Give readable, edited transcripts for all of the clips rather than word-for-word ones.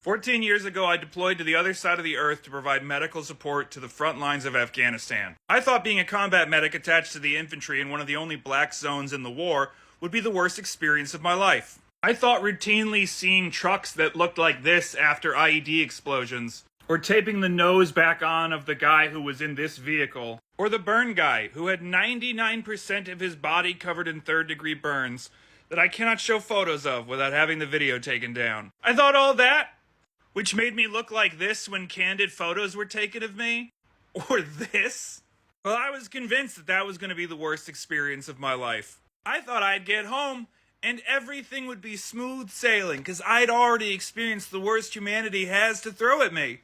14 years ago, I deployed to the other side of the earth to provide medical support to the front lines of Afghanistan. I thought being a combat medic attached to the infantry in one of the only black zones in the war would be the worst experience of my life. I thought routinely seeing trucks that looked like this after IED explosions, or taping the nose back on of the guy who was in this vehicle, or the burn guy who had 99% of his body covered in third-degree burns that I cannot show photos of without having the video taken down. I thought all that, which made me look like this when candid photos were taken of me, or this. Well, I was convinced that that was going to be the worst experience of my life. I thought I'd get home and everything would be smooth sailing because I'd already experienced the worst humanity has to throw at me.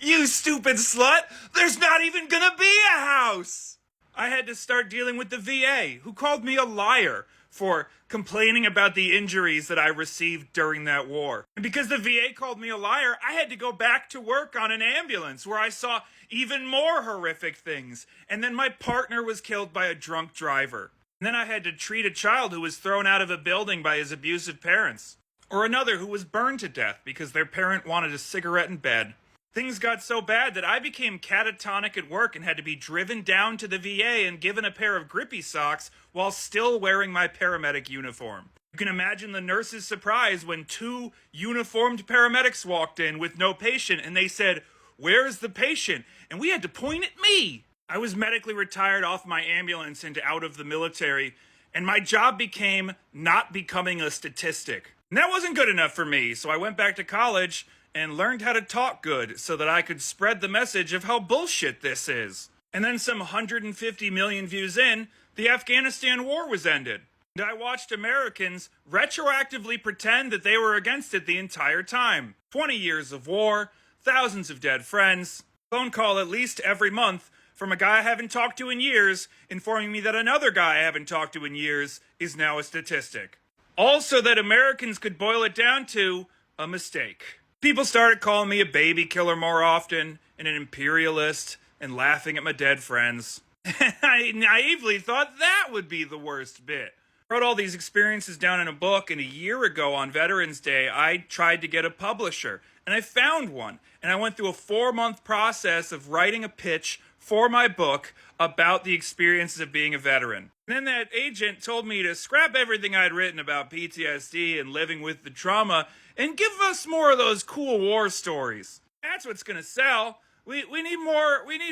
You stupid slut! There's not even gonna be a house! I had to start dealing with the VA, who called me a liar for complaining about the injuries that I received during that war. And because the VA called me a liar, I had to go back to work on an ambulance where I saw even more horrific things. And then my partner was killed by a drunk driver. And then I had to treat a child who was thrown out of a building by his abusive parents. Or another who was burned to death because their parent wanted a cigarette in bed. Things got so bad that I became catatonic at work and had to be driven down to the VA and given a pair of grippy socks while still wearing my paramedic uniform. You can imagine the nurse's surprise when two uniformed paramedics walked in with no patient and they said, "Where's the patient?" And we had to point at me. I was medically retired off my ambulance and out of the military, and my job became not becoming a statistic. And that wasn't good enough for me, so I went back to college and learned how to talk good so that I could spread the message of how bullshit this is. And then some 150 million views in, the Afghanistan war was ended. And I watched Americans retroactively pretend that they were against it the entire time. 20 years of war, thousands of dead friends, phone call at least every month from a guy I haven't talked to in years, informing me that another guy I haven't talked to in years is now a statistic. Also that Americans could boil it down to a mistake. People started calling me a baby killer more often, and an imperialist, and laughing at my dead friends. I naively thought that would be the worst bit. I wrote all these experiences down in a book, and a year ago on Veterans Day, I tried to get a publisher, and I found one. And I went through a 4-month process of writing a pitch for my book about the experiences of being a veteran. And then that agent told me to scrap everything I'd written about PTSD and living with the trauma and give us more of those cool war stories. That's what's gonna sell. We need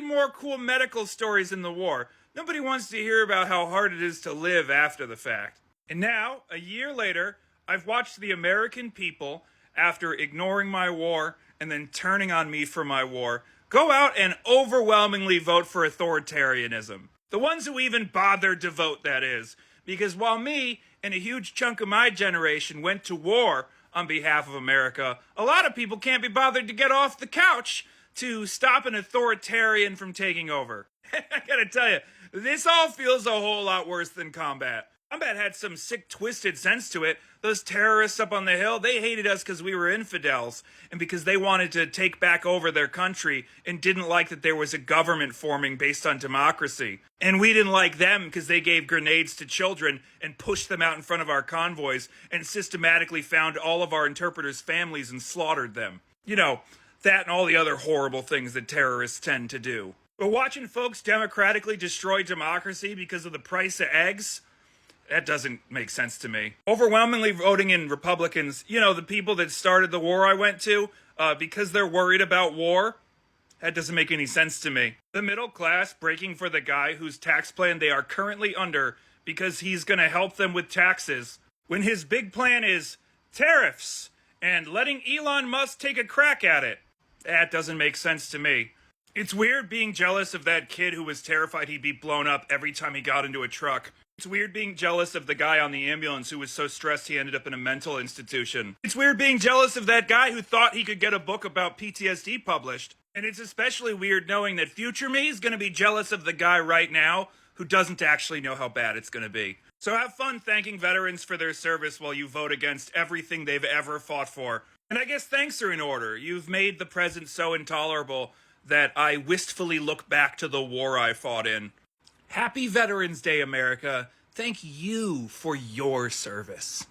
more cool medical stories in the war. Nobody wants to hear about how hard it is to live after the fact. And now, a year later, I've watched the American people, after ignoring my war and then turning on me for my war, go out and overwhelmingly vote for authoritarianism. The ones who even bothered to vote, that is. Because while me and a huge chunk of my generation went to war on behalf of America, a lot of people can't be bothered to get off the couch to stop an authoritarian from taking over. I gotta tell you, this all feels a whole lot worse than combat. Combat had some sick, twisted sense to it. Those terrorists up on the hill, they hated us because we were infidels and because they wanted to take back over their country and didn't like that there was a government forming based on democracy. And we didn't like them because they gave grenades to children and pushed them out in front of our convoys and systematically found all of our interpreters' families and slaughtered them. You know, that and all the other horrible things that terrorists tend to do. But watching folks democratically destroy democracy because of the price of eggs, that doesn't make sense to me. Overwhelmingly voting in Republicans, you know, the people that started the war I went to, because they're worried about war, that doesn't make any sense to me. The middle class breaking for the guy whose tax plan they are currently under because he's going to help them with taxes, when his big plan is tariffs and letting Elon Musk take a crack at it. That doesn't make sense to me. It's weird being jealous of that kid who was terrified he'd be blown up every time he got into a truck. It's weird being jealous of the guy on the ambulance who was so stressed he ended up in a mental institution. It's weird being jealous of that guy who thought he could get a book about PTSD published. And it's especially weird knowing that future me is going to be jealous of the guy right now who doesn't actually know how bad it's going to be. So have fun thanking veterans for their service while you vote against everything they've ever fought for. And I guess thanks are in order. You've made the present so intolerable that I wistfully look back to the war I fought in. Happy Veterans Day, America. Thank you for your service.